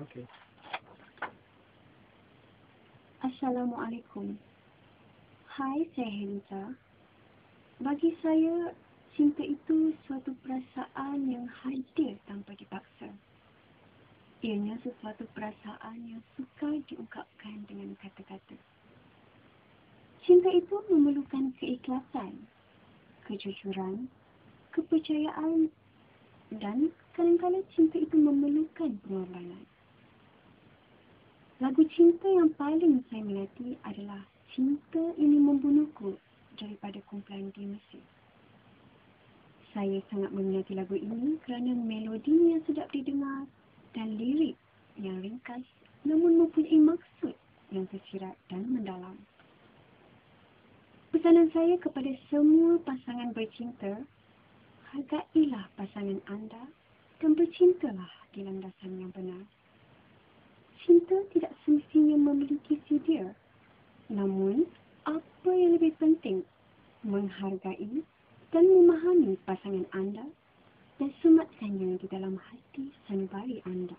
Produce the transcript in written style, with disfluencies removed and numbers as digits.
Okey. Assalamualaikum. Hai, saya Heliza. Bagi saya, cinta itu suatu perasaan yang hadir tanpa dipaksa. Ianya sesuatu perasaan yang sukar diungkapkan dengan kata-kata. Cinta itu memerlukan keikhlasan, kejujuran, kepercayaan dan kadang-kadang cinta itu memerlukan pengorbanan. Lagu cinta yang paling saya minati adalah Cinta Ini Membunuhku daripada kumpulan di Mesir. Saya sangat meminati lagu ini kerana melodinya sedap didengar dan lirik yang ringkas namun mempunyai maksud yang tersirat dan mendalam. Pesanan saya kepada semua pasangan bercinta, hargailah pasangan anda dan bercintalah di landasan yang benar. Cinta tidak semestinya memiliki dia. Namun, apa yang lebih penting, menghargai dan memahami pasangan anda dan sematkannya di dalam hati sanubari anda.